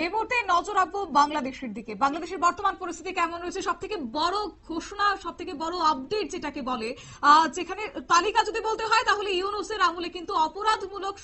এই মুহূর্তে নজর রাখবো বাংলাদেশের দিকে। বাংলাদেশের বর্তমান পরিস্থিতি কেমন রয়েছে, সব থেকে বড় ঘোষণা, সব থেকে বড় আপডেট যেটাকে বলে, যেখানে তালিকা যদি বলতে হয় তাহলে ইউনূসের আমলে কিন্তু অপরাধমূলক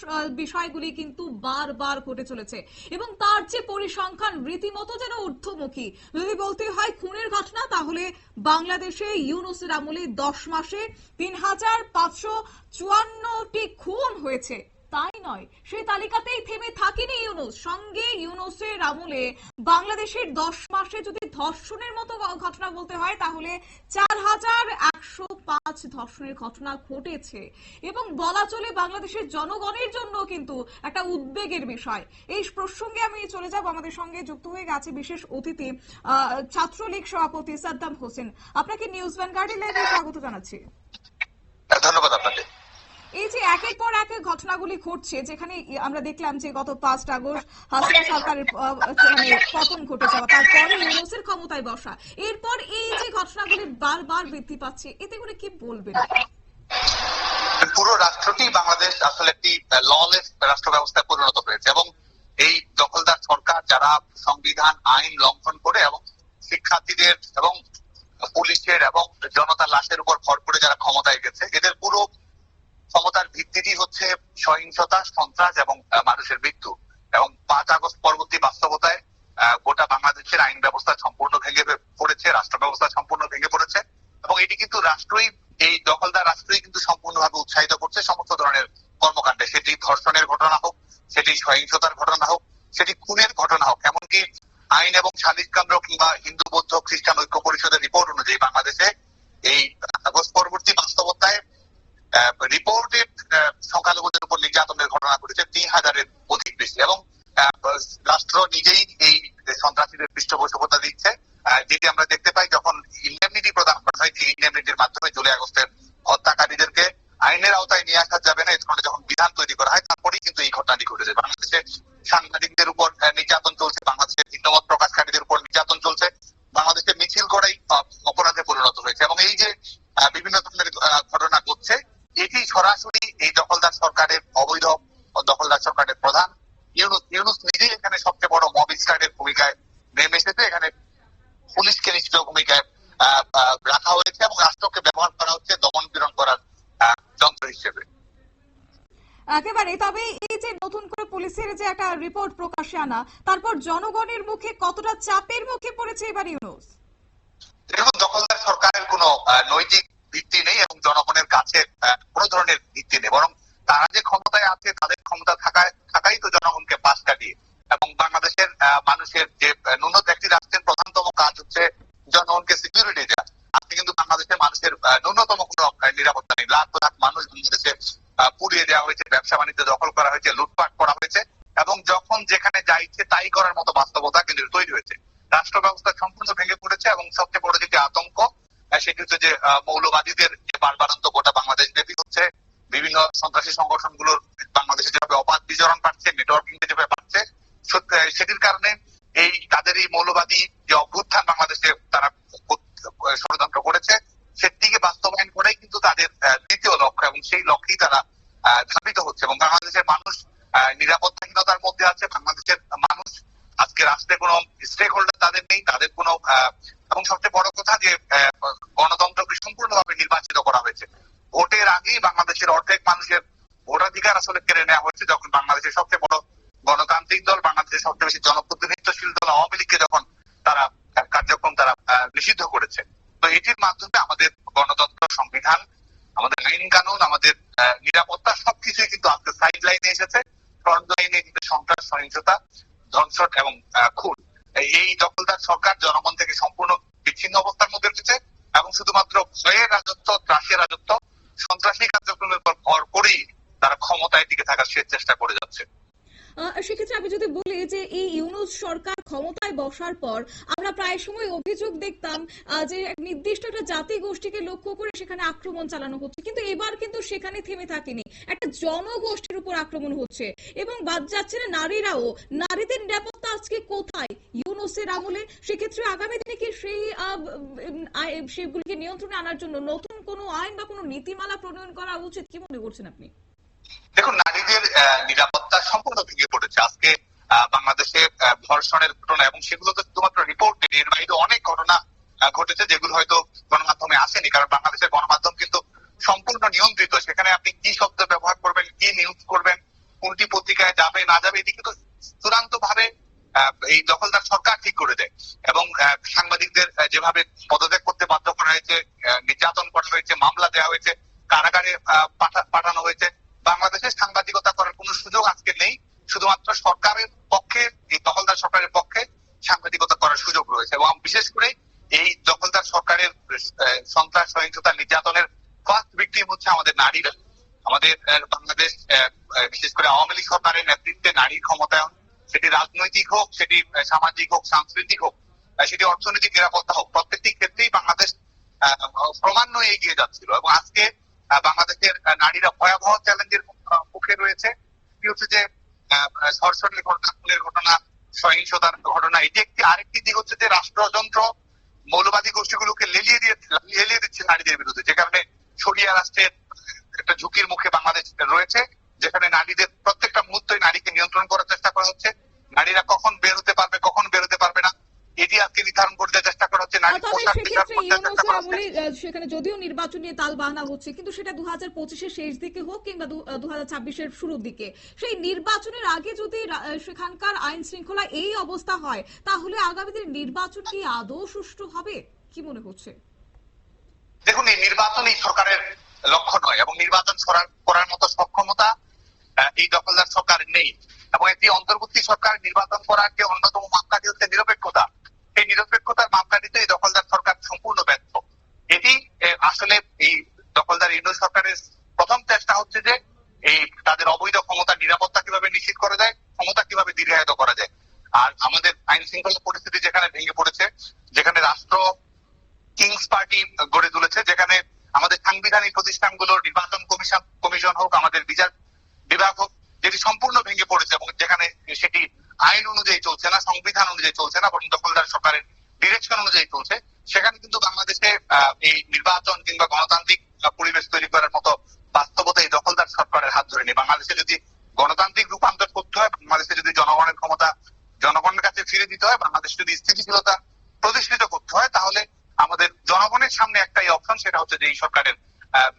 বিষয়গুলি কিন্তু বারবার ঘটে চলেছে এবং তার যে পরিসংখ্যান রীতিমতো যেন ঊর্ধ্বমুখী। যদি বলতে হয় খুনের ঘটনা, তাহলে বাংলাদেশে ইউনূসের আমলে 10 মাসে ৩,৫৫৪টি খুন হয়েছে। তাই নয়, সেই তালিকাতেই থেমে থাকেনি ইউনূস, সঙ্গে ইউনূসের আমলে বাংলাদেশের 10 মাসে যদি ধর্ষণের মতো ঘটনা বলতে হয় তাহলে ৪,১০৫ ধর্ষণের ঘটনা ঘটেছে এবং বলা চলে বাংলাদেশের জনগণের জন্য কিন্তু একটা উদ্বেগের বিষয়। এই প্রসঙ্গে আমি চলে যাব, আমাদের সঙ্গে যুক্ত হয়ে গেছে বিশেষ অতিথি ছাত্রলীগ সভাপতি সাদ্দাম হোসেন। আপনাকে নিউজ ভ্যানগার্ডের লাইভে স্বাগত জানাচ্ছি। ধন্যবাদ আপনাকে। এই যে একের পর এক ঘটনাগুলি ঘটছে, যেখানে আমরা দেখলাম যে গত 5 আগস্ট হাসিনা সরকারের পতন ঘটে যাওয়া, তারপরে ইউনূসের ক্ষমতায় বসা, এরপর এই যে ঘটনাগুলি বারবার বৃদ্ধি পাচ্ছে, এতে করে কি বলবেন? পুরো রাষ্ট্রটি বাংলাদেশ আসলে একটি ললেস রাষ্ট্র ব্যবস্থায় পরিণত হয়েছে এবং এই দখলদার সরকার যারা সংবিধান আইন লঙ্ঘন করে এবং শিক্ষার্থীদের এবং পুলিশের এবং জনতার লাশের উপর ভর করে যারা ক্ষমতায় গেছে, এদের পুরো ক্ষমতার ভিত্তিটি হচ্ছে সহিংসতা, সন্ত্রাস এবং মানুষের মৃত্যু। এবং 5 আগস্ট পরবর্তী বাস্তবতায় গোটা বাংলাদেশের আইন ব্যবস্থা সম্পূর্ণ ভেঙে পড়েছে, রাষ্ট্র ব্যবস্থা সম্পূর্ণ ভেঙে পড়েছে এবং এটি কিন্তু রাষ্ট্রই, এই দখলদার রাষ্ট্রই কিন্তু সম্পূর্ণভাবে উৎসাহিত করছে সমস্ত ধরনের কর্মকাণ্ডে, সেটি ধর্ষণের ঘটনা হোক, সেটি সহিংসতার ঘটনা হোক, সেটি খুনের ঘটনা হোক। এমনকি আইন এবং সালিশ কেন্দ্র কিংবা হিন্দু বৌদ্ধ খ্রিস্টান ঐক্য পরিষদের রিপোর্ট অনুযায়ী বাংলাদেশে এই আগস্ট পরবর্তী বাস্তবতায় রিপোর্টেড সংখ্যালঘুদের উপর নির্যাতনের ঘটনা ঘটেছে 3,000-এর অধিক বেশি এবং রাষ্ট্র নিজেই এই সন্ত্রাসীদের পৃষ্ঠপোষকতা দিচ্ছে, যেটি আমরা দেখতে পাই যখন ইন্ডেমনিটি প্রদান করা হয়, যে ইন্ডেমনিটির মাধ্যমে জুলাই আগস্টের হত্যাকারীদেরকে আইনের আওতায় নিয়ে আসা যাবে না, এর কারণে যখন বিধান তৈরি করা হয় তারপরেই কিন্তু এই ঘটনাটি ঘটেছে। বাংলাদেশে সাংবাদিকদের উপর নির্যাতন চলছে, বাংলাদেশের ভিন্নমত প্রকাশকারীদের উপর নির্যাতন চলছে, বাংলাদেশে মিছিল করাই অপরাধে পরিণত হয়েছে এবং এই যে বিভিন্ন ধরনের ঘটনা ঘটছে, এটি সরাসরি এই দখলদার সরকারের অবৈধ দখলদার সরকারের প্রধান ইউনূস নিজেই এখানে সবচেয়ে বড় মব স্টারের ভূমিকায় নেমে এসেছে। এখানে পুলিশকে নিষ্ক্রিয় ভূমিকায় রাখা হয়েছে এবং রাষ্ট্রকে ব্যবহার করা হচ্ছে দমন পীড়ন করার যন্ত্র হিসেবে। একেবারে। তবে এই যে নতুন করে পুলিশের যে একটা রিপোর্ট প্রকাশে আনা, তারপর জনগণের মুখে কতটা চাপের মুখে পড়েছে এবার ইউনূস? দেখুন, দখলদার সরকারের কোনো নৈতিক ভিত্তি নেই এবং জনগণের কাছে কোনো ধরনের ভিত্তি নেই, বরং তারা যে ক্ষমতায় আছে তাদের ক্ষমতা থাকাই তো জনগণকে পাশ কাটিয়ে এবং বাংলাদেশের মানুষের যে ন্যূনতম একটি রাষ্ট্রের প্রধানতম কাজ হচ্ছে জনগণকে সিকিউরিটি দেওয়া। আজকে কিন্তু বাংলাদেশের মানুষের ন্যূনতম কোনো নিরাপত্তা নেই। লাখ লাখ মানুষ বাংলাদেশে পুড়িয়ে দেওয়া হয়েছে, ব্যবসা বাণিজ্য দখল করা হয়েছে, লুটপাট করা হয়েছে এবং যখন যেখানে যা ইচ্ছে তাই করার মতো বাস্তবতা কিন্তু তৈরি হয়েছে। রাষ্ট্র ব্যবস্থা সম্পূর্ণ ভেঙে পড়েছে এবং সবচেয়ে বড় যেটি আতঙ্ক সেটি হচ্ছে যে মৌলবাদীদের যে বারবারন্ত গোটা বাংলাদেশ ব্যাপী হচ্ছে, বিভিন্ন সন্ত্রাসী সংগঠনগুলোর বাংলাদেশে যেভাবে অবাধ বিচরণ পাচ্ছে, নেটওয়ার্কিং যেভাবে পাচ্ছে, সেটির কারণে এই তাদের এই মৌলবাদী যে অভ্যুত্থান বাংলাদেশে তারা ষড়যন্ত্র করেছে, সেটিকে বাস্তবায়ন করেই কিন্তু তাদের দ্বিতীয় লক্ষ্য এবং সেই লক্ষ্যেই তারা ধাবিত হচ্ছে এবং বাংলাদেশের মানুষ নিরাপত্তাহীনতার মধ্যে আছে। বাংলাদেশের মানুষ আজকে রাষ্ট্রে কোনো স্টেক হোল্ডার তাদের নেই, তাদের কোনো, এবং সবচেয়ে বড় কথা যে গণতন্ত্রকে সম্পূর্ণভাবে নির্বাচিত করা হয়েছে। ভোটের আগেই বাংলাদেশের অর্ধেক মানুষের ভোটাধিকার আসলে কেড়ে নেওয়া হয়েছে, যখন বাংলাদেশের সবচেয়ে বড় গণতান্ত্রিক দল, বাংলাদেশের সবচেয়ে বেশি জনপ্রতিনিধিত্বশীল দল আওয়ামী লীগকে যখন তারা কার্যক্রম তারা নিষিদ্ধ করেছে। তো এটির মাধ্যমে আমাদের গণতন্ত্র, সংবিধান, আমাদের আইন কানুন, আমাদের নিরাপত্তা সবকিছুই কিন্তু আজকে সাইড লাইনে এসেছে। ফ্রন্ট লাইনে কিন্তু সন্ত্রাস, সহিংসতা, ধর্ষণ এবং খুন। এই দখলদার সরকার জনগণ থেকে সম্পূর্ণ বিচ্ছিন্ন অবস্থার মধ্যে রয়েছে এবং শুধুমাত্র ভয়ের রাজত্ব, ত্রাসের রাজত্ব, সন্ত্রাসী কার্যক্রমের উপর ভর করেই তারা ক্ষমতায় টিকে থাকার শেষ চেষ্টা করে যাচ্ছে। সেক্ষেত্রে আমি যদি বলি যে এই ইউনূস সরকার ক্ষমতায় বসার পর আমরা প্রায় সময় অভিযোগ দেখতাম যে নির্দিষ্ট একটা জাতি গোষ্ঠীকে লক্ষ্য করে সেখানে আক্রমণ চালানো হচ্ছে, কিন্তু এবার কিন্তু সেখানে থেমে থাকেনি, একটা জনগোষ্ঠীর উপর আক্রমণ হচ্ছে এবং বাদ যাচ্ছে না নারীরাও। নারীদের নিরাপত্তা আজকে কোথায় ইউনূসের আমলে? সেক্ষেত্রে আগামী দিনে কি সেগুলিকে নিয়ন্ত্রণে আনার জন্য নতুন কোনো আইন বা কোনো নীতিমালা প্রণয়ন করা উচিত? কি মনে করছেন আপনি? দেখুন, নারীদের নিরাপত্তা সম্পূর্ণ ভেঙে পড়েছে। আজকে বাংলাদেশে ধর্ষণের ঘটনা, এবং সেগুলো তো শুধুমাত্র রিপোর্টেড, এর বাইরে অনেক ঘটনা ঘটেছে যেগুলো হয়তো গণমাধ্যমে আসেনি, কারণ বাংলাদেশের গণমাধ্যম কিন্তু সম্পূর্ণ নিয়ন্ত্রিত। সেখানে আপনি কি শব্দ ব্যবহার করবেন, কি নিউজ করবেন, কোনটি পত্রিকায় যাবে না যাবে, এদিকে তো চূড়ান্ত ভাবে এই দখলদার সরকার ঠিক করে দেয়। এবং সাংবাদিকদের যেভাবে পদত্যাগ করতে বাধ্য করা হয়েছে, নির্যাতন করা হয়েছে, মামলা দেওয়া হয়েছে, কারাগারে পাঠানো হয়েছে, বাংলাদেশে সাংবাদিকতা করার কোনো সুযোগ আজকে নেই। শুধুমাত্র সরকারের পক্ষে, এই দখলদার সরকারের পক্ষে সাংবাদিকতা করার সুযোগ রয়েছে। এবং বিশেষ করে এই দখলদার সরকারের সন্ত্রাস, সহিংসতা, নির্যাতনের ফার্স্ট ভিকটিম হচ্ছে আমাদের নারীরা। আমাদের বাংলাদেশ বিশেষ করে আওয়ামী লীগ সরকারের নেতৃত্বে নারীর ক্ষমতায়ন, সেটি রাজনৈতিক হোক, সেটি সামাজিক হোক, সাংস্কৃতিক হোক, সেটি অর্থনৈতিক নিরাপত্তা হোক, প্রত্যেকটি ক্ষেত্রেই বাংলাদেশ ক্রমান্বয়ে এগিয়ে যাচ্ছিল। এবং আজকে বাংলাদেশের নারীরা ভয়াবহ চ্যালেঞ্জের মুখে রয়েছে। কি হচ্ছে যে ধর্ষণের ঘটনা, খুনের ঘটনা, সহিংসতার ঘটনা, এটি একটি। আরেকটি দিক হচ্ছে যে রাষ্ট্রযন্ত্র মৌলবাদী গোষ্ঠীগুলোকে লেলিয়ে দিচ্ছে নারীদের বিরুদ্ধে, যে কারণে শরিয়া রাষ্ট্রের একটা ঝুঁকির মুখে বাংলাদেশ রয়েছে, যেখানে নারীদের প্রত্যেকটা মুহূর্তে নারীকে নিয়ন্ত্রণ করার চেষ্টা করা হচ্ছে। নারীরা কখন বের হতে পারবে, কখন বের হতে পারবে না, এটি আজকে নির্ধারণ করতে চেষ্টা করা হচ্ছে। নারী পোশাক নির্ধারণ করতে চেষ্টা করা হচ্ছে। সেখানে যদিও নির্বাচন নিয়ে তালবাহানা হচ্ছে, কিন্তু সেটা 2025-এর শেষ দিকে হোক কিংবা 2026-এর শুরুর দিকে, সেই নির্বাচনের আগে যদি সেখানকার আইন শৃঙ্খলা এই অবস্থা হয়, তাহলে আগামী দিনের নির্বাচন কি আদৌ সুষ্ঠু হবে, কি মনে হচ্ছে? দেখুন, এই নির্বাচন এই সরকারের লক্ষ্য নয়, এবং নির্বাচন করার মতো সক্ষমতা এই দখলদার সরকার নেই। এবং একটি অন্তর্বর্তী সরকার নির্বাচন করার যে অন্যতম মাপকাঠি হচ্ছে নিরপেক্ষতা। এই নিরপেক্ষতার মাপকাঠিতে এই দখলদার সরকার সম্পূর্ণ ব্যর্থ। এটি আসলে এই দখলদার ইউনূস সরকারের প্রথম চেষ্টা হচ্ছে যে এই তাদের অবৈধ ক্ষমতা নিরাপত্তা কিভাবে নিশ্চিত করা যায়, ক্ষমতা কিভাবে দীর্ঘায়িত করা যায়। আর আমাদের আইন শৃঙ্খলা পরিস্থিতি যেখানে ভেঙে পড়েছে, যেখানে রাষ্ট্র কিংস পার্টি গড়ে তুলেছে, যেখানে আমাদের সাংবিধানিক প্রতিষ্ঠানগুলো, নির্বাচন কমিশন হোক, আমাদের বিচার বিভাগ হোক, যেটি সম্পূর্ণ ভেঙে পড়েছে, এবং যেখানে সেটি আইন অনুযায়ী চলছে না, সংবিধান অনুযায়ী চলছে না, বরং দখলদার সরকারের ডিরেকশন অনুযায়ী চলছে, সেখানে কিন্তু বাংলাদেশে এই নির্বাচন কিংবা গণতান্ত্রিক পরিবেশ তৈরি করার মতো বাস্তবতা এই দখলদার সরকারের হাত ধরে নেই। বাংলাদেশে যদি গণতান্ত্রিক রূপান্তর করতে হয়, বাংলাদেশে যদি জনগণের ক্ষমতা জনগণের কাছে ফিরে দিতে হয়, বাংলাদেশে যদি স্থিতিশীলতা প্রতিষ্ঠিত করতে হয়, তাহলে আমাদের জনগণের সামনে একটাই অপশন, সেটা হচ্ছে যে এই সরকারের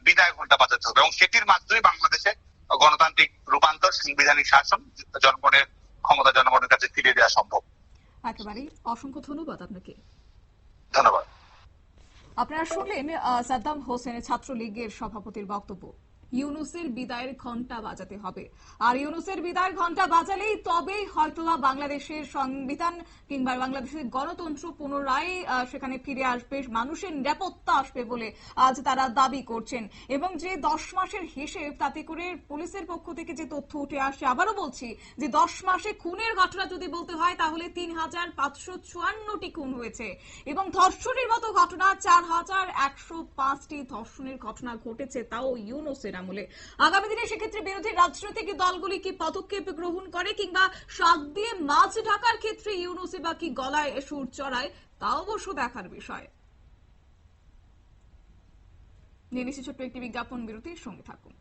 বিদায় ঘন্টা বাজাতে হবে, এবং সেটির মাধ্যমে বাংলাদেশে গণতান্ত্রিক রূপান্তর, সাংবিধানিক শাসন, জনগণের ক্ষমতা জনগণের কাছে ফিরিয়ে দেওয়া সম্ভব। একেবারে অসংখ্য ধন্যবাদ আপনাকে। ধন্যবাদ। আপনারা শুনলেন সাদ্দাম হোসেনের ছাত্রলীগের সভাপতির বক্তব্য। ইউনূসের বিদায়ের ঘন্টা বাজাতে হবে, আর ইউনূসের বিদায়ের ঘন্টা বাজালেই তবেই হয়তোবা বাংলাদেশের সংবিধান কিংবা বাংলাদেশের গণতন্ত্র পুনরায় সেখানে ফিরে আসবে, মানুষের নিরাপত্তা আসবে বলে আজ তারা দাবি করছেন। এবং যে 10 মাসের হিসেব, তাতে করে পুলিশের পক্ষ থেকে যে তথ্য উঠে আসছে, আবারও বলছি যে 10 মাসে খুনের ঘটনা যদি বলতে হয় তাহলে 3554টি খুন হয়েছে, এবং ধর্ষণের মতো ঘটনা 4105টি ধর্ষণের ঘটনা ঘটেছে, তাও ইউনূসের আমলে। আগামী দিনে সেক্ষেত্রে বিরোধী রাজনৈতিক দলগুলি কি পদক্ষেপ গ্রহণ করে, কিংবা শাক দিয়ে মাছ ঢাকার ক্ষেত্রে ইউনূসে বা কি গলায় সুর চড়ায়, তা অবশ্য দেখার বিষয়। নিয়ে নিচ্ছি ছোট্ট একটি বিজ্ঞাপন বিরতির সঙ্গে থাকুন।